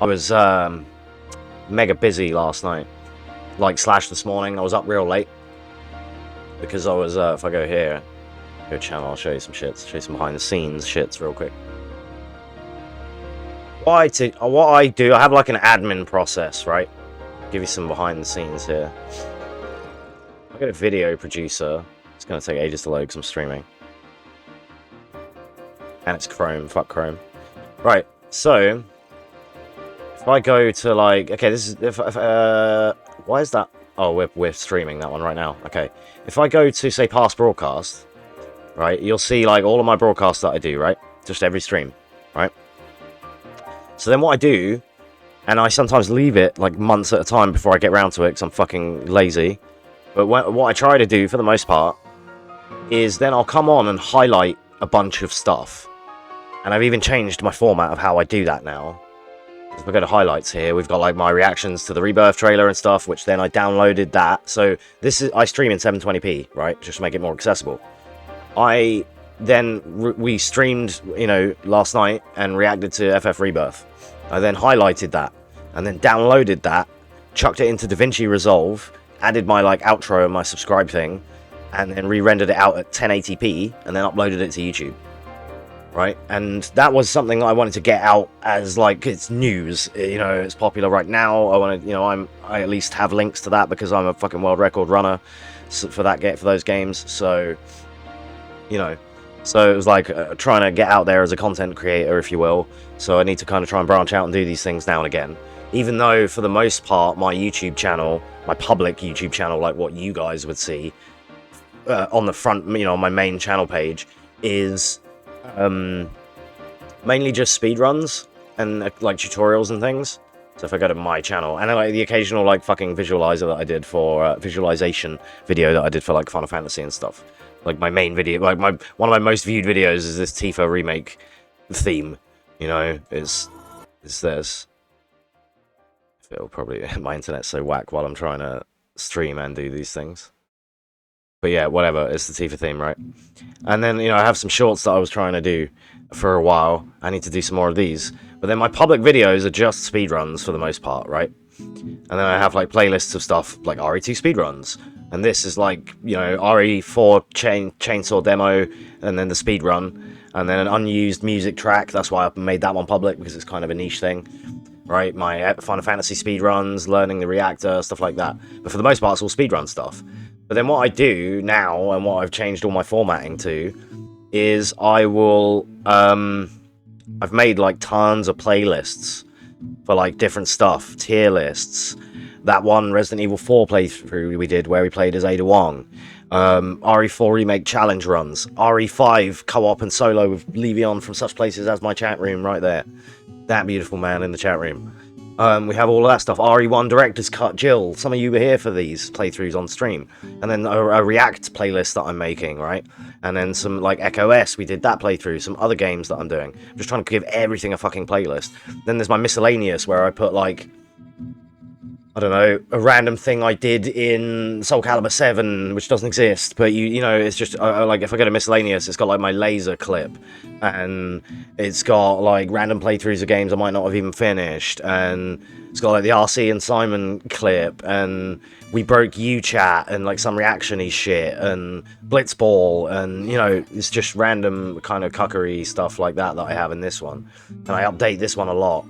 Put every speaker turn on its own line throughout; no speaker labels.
I was mega busy last night. Like slash this morning, I was up real late because I was. If I go here, go channel, I'll show you some shits, show you some behind the scenes shits real quick. What I do, I have like an admin process, right? Give you some behind the scenes here. I got a video producer. It's gonna take ages to load because I'm streaming. And it's Chrome, fuck Chrome. Right, so if I go to like, okay, this is why is that? Oh, we're streaming that one right now. Okay, if I go to say past broadcast, right, you'll see like all of my broadcasts that I do, right, just every stream, right. So then what I do, and I sometimes leave it like months at a time before I get around to it because I'm fucking lazy. But what I try to do for the most part is then I'll come on and highlight a bunch of stuff. And I've even changed my format of how I do that now. If I go to highlights here, we've got like my reactions to the Rebirth trailer and stuff, which then I downloaded that. So this is, I stream in 720p, right? Just to make it more accessible. We streamed, you know, last night and reacted to FF Rebirth. I then highlighted that and then downloaded that, chucked it into DaVinci Resolve, added my like outro and my subscribe thing, and then re-rendered it out at 1080p and then uploaded it to YouTube. Right, and that was something I wanted to get out as like it's news, you know, it's popular right now. I want to, you know, I at least have links to that because I'm a fucking world record runner for those games. So, you know, so it was like trying to get out there as a content creator, if you will. So I need to kind of try and branch out and do these things now and again. Even though for the most part, my YouTube channel, my public YouTube channel, like what you guys would see on the front, you know, on my main channel page is mainly just speedruns and like tutorials and things. So if I go to my channel and like the occasional like fucking visualizer that I did for visualization video that I did for like Final Fantasy and stuff. Like my main video, like one of my most viewed videos is this Tifa remake theme. You know, is this. It'll probably my internet's so whack while I'm trying to stream and do these things. But yeah, whatever, it's the Tifa theme, right? And then, you know, I have some shorts that I was trying to do for a while. I need to do some more of these. But then my public videos are just speedruns for the most part, right? And then I have, like, playlists of stuff like RE2 speedruns. And this is, like, you know, RE4 chainsaw demo, and then the speedrun. And then an unused music track, that's why I made that one public, because it's kind of a niche thing. Right, my Final Fantasy speedruns, learning the reactor, stuff like that. But for the most part, it's all speedrun stuff. But then what I do now, and what I've changed all my formatting to, is I will, I've made like tons of playlists for like different stuff, tier lists. That one Resident Evil 4 playthrough we did where we played as Ada Wong. RE4 Remake challenge runs. RE5 co-op and solo with Levion from such places as my chat room right there. That beautiful man in the chat room. We have all of that stuff. RE1 Director's Cut, Jill. Some of you were here for these playthroughs on stream. And then a React playlist that I'm making, right? And then some, like, Echo S, we did that playthrough. Some other games that I'm doing. I'm just trying to give everything a fucking playlist. Then there's my miscellaneous, where I put, like, I don't know, a random thing I did in Soul Calibur 7, which doesn't exist, but you know, it's just, like, if I go to miscellaneous, it's got, like, my laser clip, and it's got, like, random playthroughs of games I might not have even finished, and it's got, like, the RC and Simon clip, and we broke U-Chat, and, like, some reaction-y shit, and Blitzball, and, you know, it's just random kind of cuckery stuff like that I have in this one, and I update this one a lot.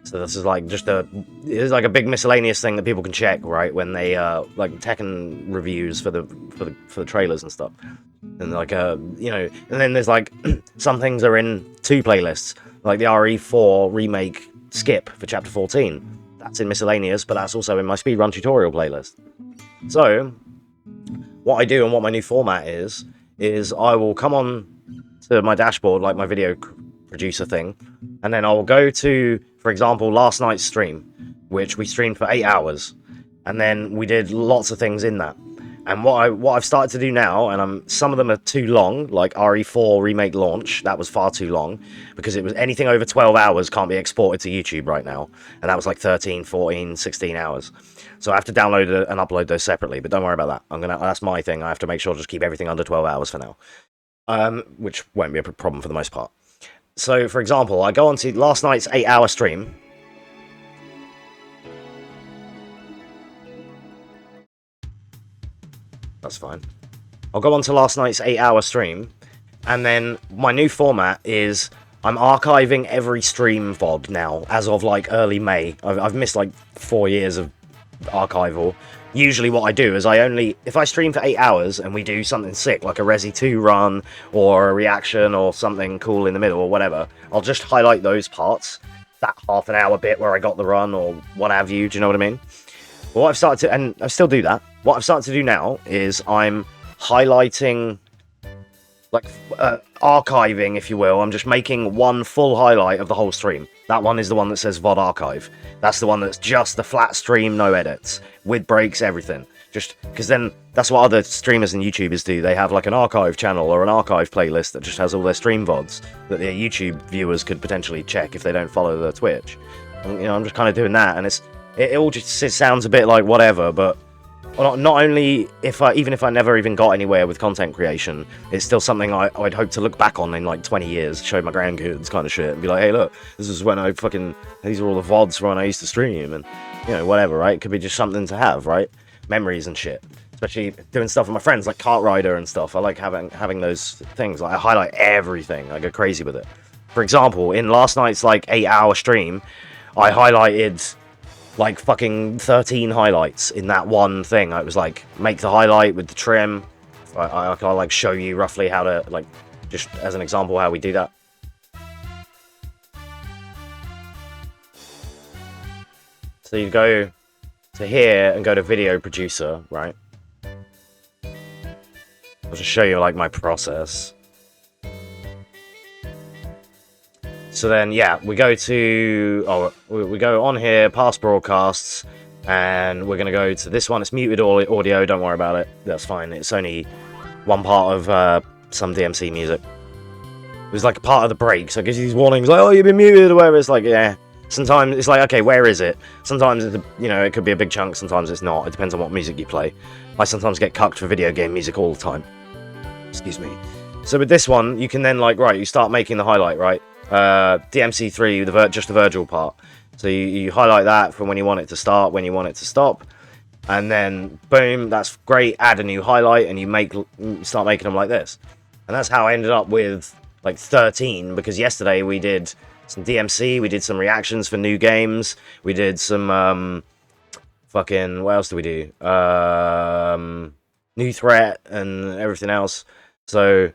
So this is like just it's like a big miscellaneous thing that people can check, right, when they like Tekken reviews for the trailers and stuff, and like you know, and then there's like some things are in 2 playlists, like the RE4 remake skip for chapter 14. That's in miscellaneous, but that's also in my speedrun tutorial playlist. So what I do and what my new format is I will come on to my dashboard, like my video producer thing, and then I'll go to, for example, last night's stream, which we streamed for 8 hours, and then we did lots of things in that. And what I've started to do now, and some of them are too long, like RE4 remake launch, that was far too long, because it was anything over 12 hours can't be exported to YouTube right now, and that was like 13, 14, 16 hours. So I have to download and upload those separately, but don't worry about that. That's my thing. I have to make sure to just keep everything under 12 hours for now, which won't be a problem for the most part. So, for example, I go on to last night's 8-hour stream, That's fine. I'll go on to last night's 8-hour stream, and then my new format is I'm archiving every stream VOD now, as of like early May. I've missed like 4 years of archival. Usually what I do is if I stream for 8 hours and we do something sick, like a Resi 2 run, or a reaction, or something cool in the middle, or whatever, I'll just highlight those parts, that half an hour bit where I got the run, or what have you, do you know what I mean? But what I've started to, and I still do that, what I've started to do now is I'm highlighting, like, archiving, if you will. I'm just making one full highlight of the whole stream. That one is the one that says VOD archive. That's the one that's just the flat stream, no edits, with breaks, everything. Just because then that's what other streamers and YouTubers do. They have like an archive channel or an archive playlist that just has all their stream VODs that their YouTube viewers could potentially check if they don't follow their Twitch. And, I'm just kind of doing that, and it all just sounds a bit like whatever, but not only even if I never even got anywhere with content creation, it's still something I'd hope to look back on in like 20 years, show my grandkids kind of shit, and be like, hey, look, this is when these are all the VODs from when I used to stream, and, whatever, right? It could be just something to have, right? Memories and shit. Especially doing stuff with my friends, like Kart Rider and stuff. I like having those things. Like, I highlight everything. I go crazy with it. For example, in last night's like 8-hour stream, I highlighted like fucking 13 highlights in that one thing. I was like, make the highlight with the trim. I can like show you roughly how to, like, just as an example how we do that. So you go to here and go to video producer, right? I'll just show you like my process. So then, yeah, we go on here, past broadcasts, and we're going to go to this one. It's muted audio, don't worry about it. That's fine. It's only one part of some DMC music. It was like a part of the break, so it gives you these warnings, like, oh, you've been muted, or whatever. It's like, yeah. Sometimes it's like, okay, where is it? Sometimes, it could be a big chunk, sometimes it's not. It depends on what music you play. I sometimes get cucked for video game music all the time. Excuse me. So with this one, you can then, like, right, you start making the highlight, right? DMC3, just the Virgil part. So you highlight that from when you want it to start, when you want it to stop, and then boom, that's great. Add a new highlight, and you start making them like this. And that's how I ended up with like 13, because yesterday we did some DMC, we did some reactions for new games, we did some what else do we do? New threat and everything else. So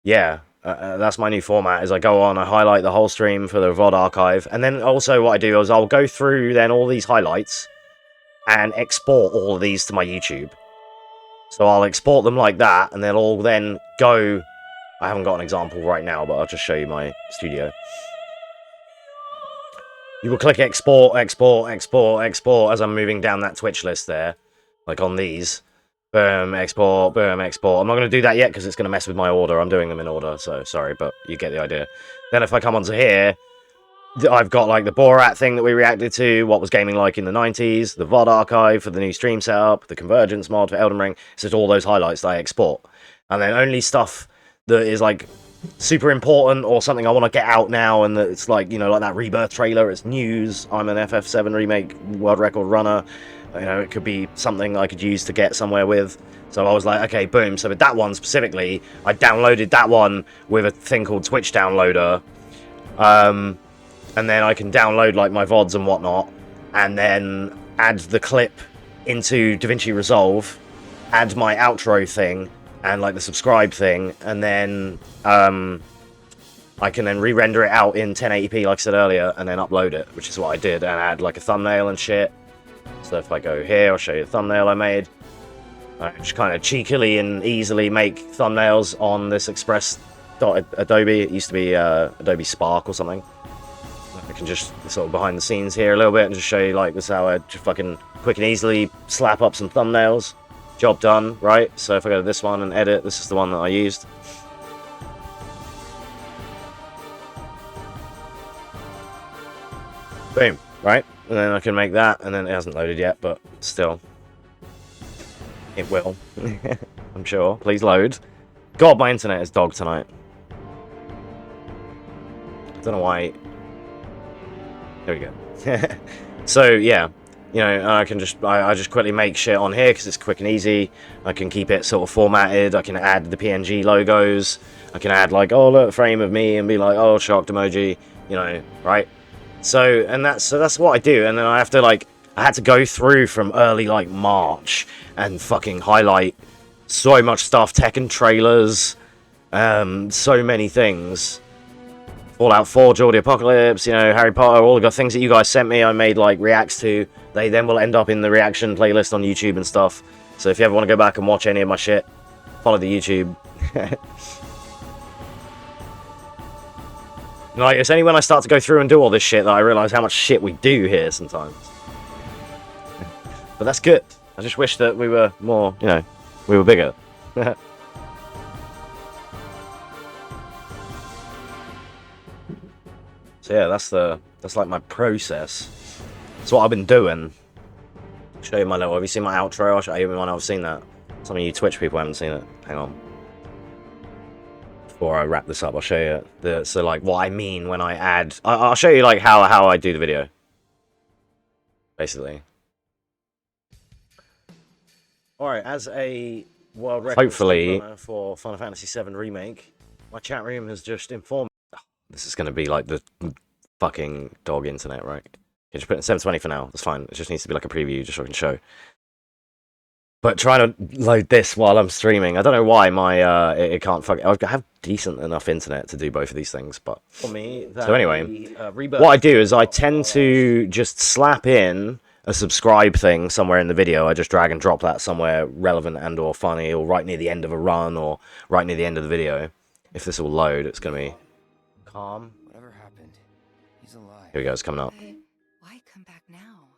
yeah. That's my new format, is I go on, I highlight the whole stream for the VOD archive, and then also what I do is I'll go through then all these highlights and export all of these to my YouTube. So I'll export them like that, and they'll all then go... I haven't got an example right now, but I'll just show you my studio. You will click export, export, export, export as I'm moving down that Twitch list there, like on these. Boom, export, boom, export. I'm not going to do that yet because it's going to mess with my order. I'm doing them in order, so sorry, but you get the idea. Then if I come onto here, I've got like the Borat thing that we reacted to, what was gaming like in the 90s, the VOD archive for the new stream setup, the convergence mod for Elden Ring. It's just all those highlights that I export. And then only stuff that is like super important or something I want to get out now, and that it's like, like that Rebirth trailer, it's news, I'm an FF7 remake world record runner. It could be something I could use to get somewhere with. So I was like, okay, boom. So with that one specifically, I downloaded that one with a thing called Twitch Downloader. And then I can download like my VODs and whatnot, and then add the clip into DaVinci Resolve, add my outro thing, and like the subscribe thing, and then I can then re-render it out in 1080p, like I said earlier, and then upload it, which is what I did, and add like a thumbnail and shit. So if I go here, I'll show you the thumbnail I made. I just kind of cheekily and easily make thumbnails on this Express.adobe. It used to be Adobe Spark or something. I can just sort of behind the scenes here a little bit and just show you like this, how I just fucking quick and easily slap up some thumbnails. Job done, right? So if I go to this one and edit, this is the one that I used. Boom, right? And then I can make that, and then it hasn't loaded yet, but still. It will. I'm sure. Please load. God, my internet is dog tonight. I don't know why. There we go. So, yeah. You know, I can just I just quickly make shit on here because it's quick and easy. I can keep it sort of formatted. I can add the PNG logos. I can add like, oh look, frame of me, and be like, oh, shocked emoji. You know, right? So that's what I do, and then I have to like I had to go through from early like March and fucking highlight so much stuff, Tekken trailers, so many things. Fallout 4, Geordie Apocalypse, you know, Harry Potter, all the things that you guys sent me, I made like reacts to. They then will end up in the reaction playlist on YouTube and stuff. So if you ever want to go back and watch any of my shit, follow the YouTube. Like, it's only when I start to go through and do all this shit that I realise how much shit we do here sometimes. But that's good. I just wish that we were more, you know, we were bigger. So yeah, that's like my process. That's what I've been doing. I'll show you my little. Have you seen my outro? I'll show you when I've seen that. Some of you Twitch people haven't seen it. Hang on. Before I wrap this up, I'll show you so like what I mean when I add. I'll show you like how I do the video. Basically. All right, as a world record hopefully for Final Fantasy VII Remake, my chat room has just informed. This is going to be like the fucking dog internet, right? You just put it in 720 for now. That's fine. It just needs to be like a preview just so I can show. But trying to load this while I'm streaming, I don't know why my it can't fuck. I have decent enough internet to do both of these things, but for me. So anyway, what I do is I tend to just slap in a subscribe thing somewhere in the video. I just drag and drop that somewhere relevant and or funny, or right near the end of a run, or right near the end of the video. If this will load, it's gonna be calm.
Whatever happened, he's alive.
Here we go, it's coming up.
Why come back now?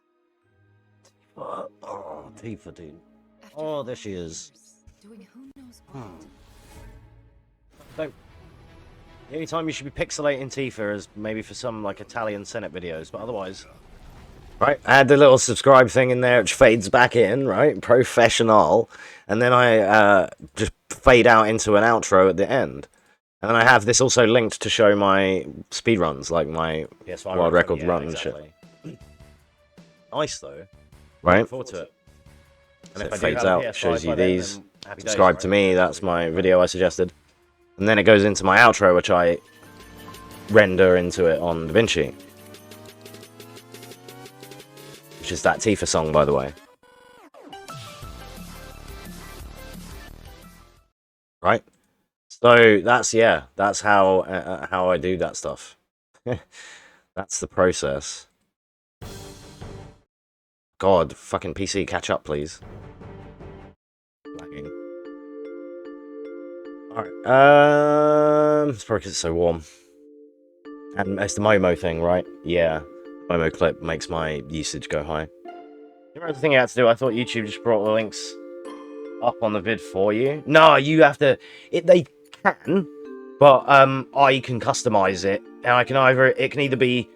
Oh, Tifa, dude. Oh, there she is.
Doing who knows what.
Don't. The only time you should be pixelating Tifa is maybe for some like Italian Senate videos, but otherwise. Right, I had the little subscribe thing in there, which fades back in, right? Professional. And then I just fade out into an outro at the end. And then I have this also linked to show my speedruns, like my world record run and shit. Nice though. Right? Look forward to it. And so if it fades out, shows you these. Subscribe to me, that's my video I suggested. And then it goes into my outro, which I render into it on DaVinci. Which is that Tifa song, by the way. Right? So that's how I do that stuff. That's the process. God, fucking PC, catch up, please. Lagging. Alright, it's probably because it's so warm. And it's the Momo thing, right? Yeah. Momo clip makes my usage go high. You remember the thing you had to do? I thought YouTube just brought the links up on the vid for you. No, you have to... They can, but I can customize it. And I can it can either be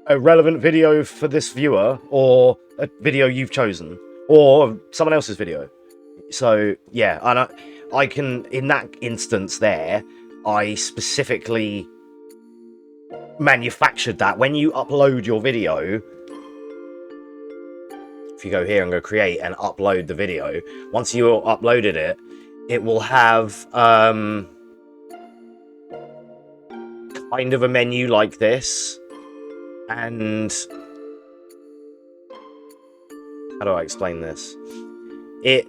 a relevant video for this viewer, or a video you've chosen, or someone else's video. So yeah, and I can, in that instance there, I specifically manufactured that. When you upload your video, if you go here and go create and upload the video, once you uploaded it, it will have kind of a menu like this. And how do I explain this? It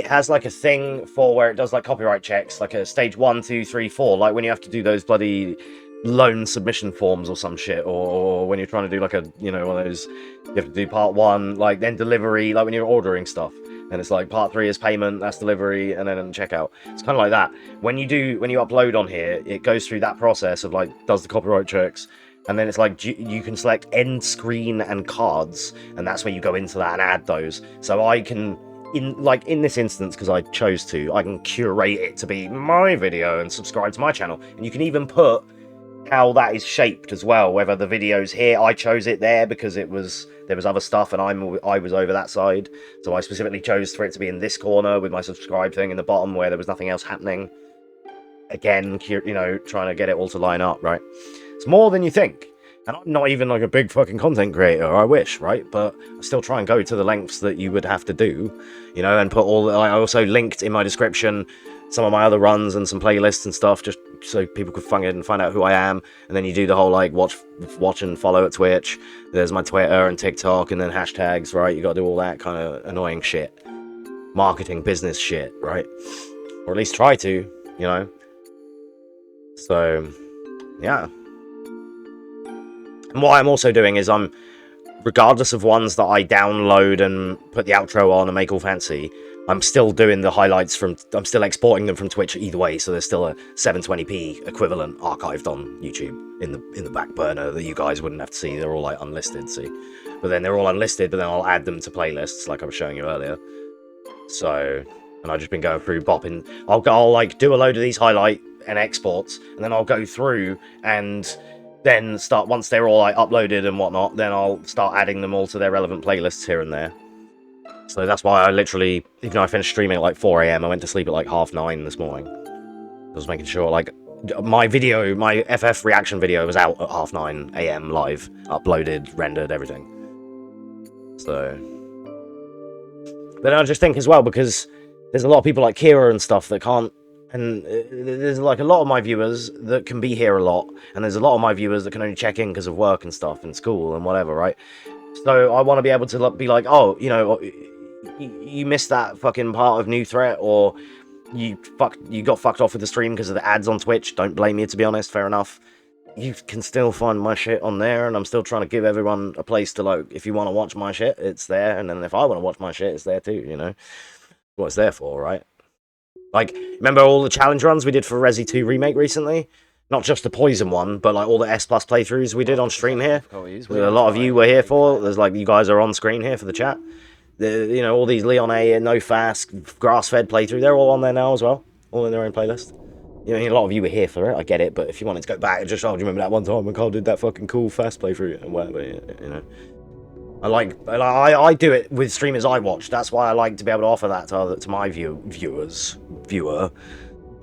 has like a thing for where it does like copyright checks, like a stage 1, 2, 3, 4, like when you have to do those bloody loan submission forms or some shit, or when you're trying to do like a, you know, one of those, you have to do part 1, like then delivery, like when you're ordering stuff, and it's like part 3 is payment, that's delivery, and then checkout. It's kind of like that. When you upload on here, it goes through that process of like does the copyright checks. And then it's like you can select end screen and cards, and that's where you go into that and add those. So I can, in this instance, because I chose to, I can curate it to be my video and subscribe to my channel. And you can even put how that is shaped as well, whether the video's here. I chose it there because there was other stuff, and I was over that side. So I specifically chose for it to be in this corner with my subscribe thing in the bottom where there was nothing else happening. Again, you know, trying to get it all to line up, right? It's more than you think. And I'm not even like a big fucking content creator, I wish, right? But I still try and go to the lengths that you would have to do, you know, and put all... I also linked in my description some of my other runs and some playlists and stuff, just so people could fucking find out who I am. And then you do the whole, like, watch and follow at Twitch. There's my Twitter and TikTok, and then hashtags, right? You gotta do all that kind of annoying shit. Marketing, business shit, right? Or at least try to, you know? So, yeah. And what I'm also doing is regardless of ones that I download and put the outro on and make all fancy, I'm still doing the highlights I'm still exporting them from Twitch either way, so there's still a 720p equivalent archived on YouTube in the back burner that you guys wouldn't have to see. They're all like unlisted, see? But then they're all unlisted, but then I'll add them to playlists like I was showing you earlier. So, and I've just been going through bopping. I'll like do a load of these highlight and exports, and then I'll go through and then start, once they're all like uploaded and whatnot, then I'll start adding them all to their relevant playlists here and there. So that's why I literally, even though I finished streaming at like 4 AM, I went to sleep at like 9:30 this morning. I was making sure, like, my FF reaction video was out at 9:30 AM live, uploaded, rendered, everything. So, but I just think as well, because there's a lot of people like Kira and stuff that can't, and there's like a lot of my viewers that can be here a lot, and there's a lot of my viewers that can only check in because of work and stuff and school and whatever, right? So I want to be able to be like, oh, you know, you missed that fucking part of New Threat, or you got fucked off with the stream because of the ads on Twitch. Don't blame you, to be honest, fair enough. You can still find my shit on there, and I'm still trying to give everyone a place to, like, if you want to watch my shit, it's there, and then if I want to watch my shit, it's there too, you know? What it's there for, right? Like, remember all the challenge runs we did for Resi 2 Remake recently? Not just the Poison one, but like all the S+ playthroughs we did on stream here. A lot of you were here for. There's like, you guys are on screen here for the chat. You know, all these Leon A and No Fast, Grass-Fed playthrough, they're all on there now as well. All in their own playlist. You know, a lot of you were here for it, I get it, but if you wanted to go back and just, oh, do you remember that one time when Carl did that fucking cool Fast playthrough and whatever, you know. I do it with streamers I watch. That's why I like to be able to offer that to my viewer,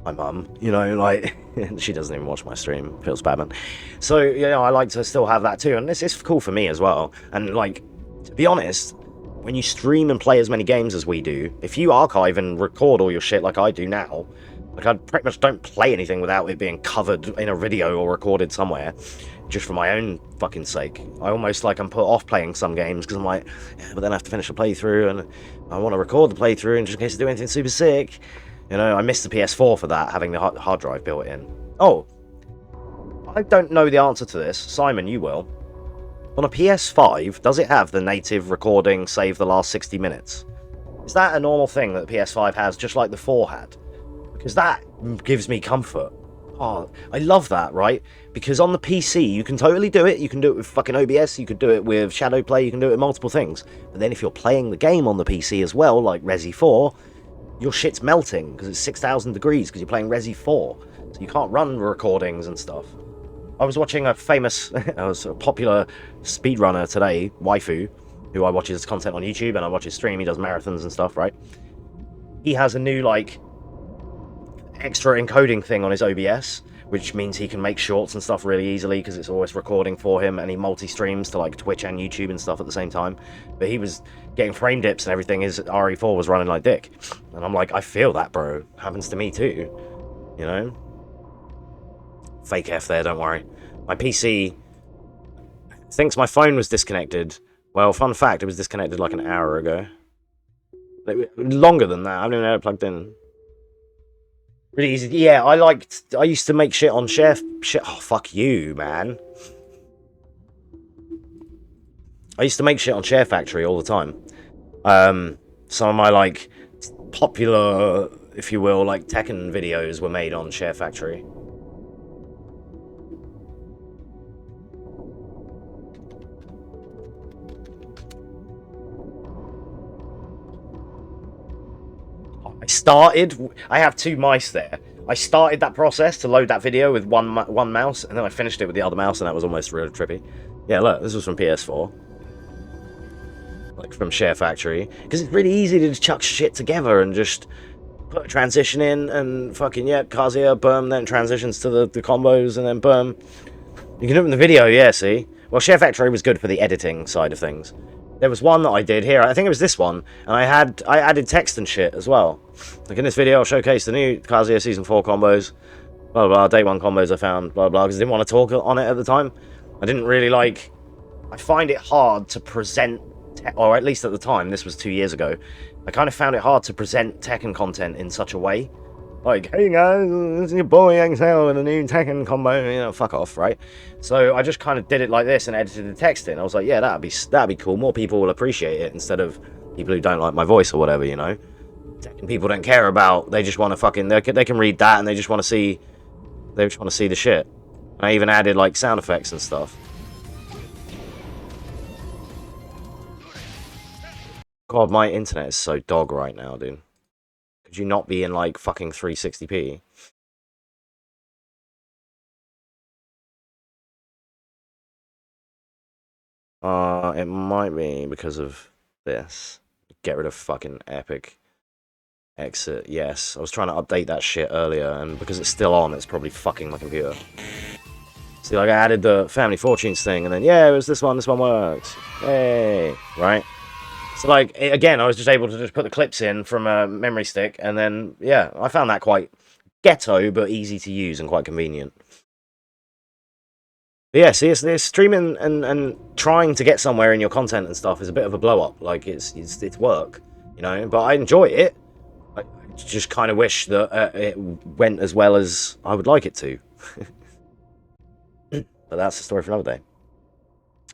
my mum, you know, like, she doesn't even watch my stream, feels bad, man. So, you know, I like to still have that too, and this is cool for me as well. And, like, to be honest, when you stream and play as many games as we do, if you archive and record all your shit like I do now, like, I pretty much don't play anything without it being covered in a video or recorded somewhere, just for my own fucking sake. I almost, like, I'm put off playing some games, because I'm like, yeah, but then I have to finish the playthrough, and I want to record the playthrough, and just in case I do anything super sick. You know, I missed the PS4 for that, having the hard drive built in. Oh, I don't know the answer to this. Simon, you will. On a PS5, does it have the native recording save the last 60 minutes? Is that a normal thing that the PS5 has, just like the 4 had? Because that gives me comfort. Oh, I love that, right? Because on the PC, you can totally do it. You can do it with fucking OBS, you can do it with Shadowplay, you can do it with multiple things. But then if you're playing the game on the PC as well, like Resi 4, your shit's melting because it's 6,000 degrees because you're playing Resi 4. So you can't run recordings and stuff. I was watching a popular speedrunner today, Waifu, who I watch his content on YouTube and I watch his stream. He does marathons and stuff, right? He has a new, like, extra encoding thing on his OBS, which means he can make shorts and stuff really easily because it's always recording for him, and he multi-streams to, like, Twitch and YouTube and stuff at the same time. But he was getting frame dips and everything. His RE4 was running like dick. And I'm like, I feel that, bro. Happens to me too. You know? Fake F there, don't worry. My PC thinks my phone was disconnected. Well, fun fact, it was disconnected like an hour ago. Longer than that. I haven't even had it plugged in. Really easy. Yeah, I used to make shit on shit. Oh, fuck you, man. I used to make shit on Share Factory all the time. Some of my, like, popular, if you will, like, Tekken videos were made on Share Factory. I have 2 mice there. I started that process to load that video with one mouse, and then I finished it with the other mouse, and that was almost really trippy. Yeah, look, this was from PS4. Like, from Share Factory. Because it's really easy to just chuck shit together and just put a transition in, and fucking, yeah, Kazuya, boom, then transitions to the combos, and then boom. You can do it in the video, yeah, see? Well, Chef X-Ray was good for the editing side of things. There was one that I did here, I think it was this one, and I added text and shit as well. Like in this video, I'll showcase the new Kazuya Season 4 combos, blah, blah, blah, Day 1 combos I found, blah, blah, because I didn't want to talk on it at the time. I didn't really like... I find it hard to present, or at least at the time, this was 2 years ago, I kind of found it hard to present Tekken content in such a way. Like, hey guys, this is your boy Exhale with a new Tekken combo, you know, fuck off, right? So I just kind of did it like this and edited the text in. I was like, yeah, that'd be cool. More people will appreciate it instead of people who don't like my voice or whatever, you know? Tekken people don't care about, they just want to fucking, they can read that and they just want to see the shit. And I even added like sound effects and stuff. God, my internet is so dog right now, dude. Could you not be in like fucking 360p? It might be because of this. Get rid of fucking Epic. Exit, yes. I was trying to update that shit earlier, and because it's still on, it's probably fucking my computer. See, like I added the Family Fortunes thing, and then, yeah, it was this one works. Hey, right? So, like, again, I was just able to just put the clips in from a memory stick, and then, yeah, I found that quite ghetto, but easy to use and quite convenient. But yeah, see, it's streaming and trying to get somewhere in your content and stuff is a bit of a blow-up. Like, it's work, you know? But I enjoy it. I just kind of wish that it went as well as I would like it to. But that's the story for another day.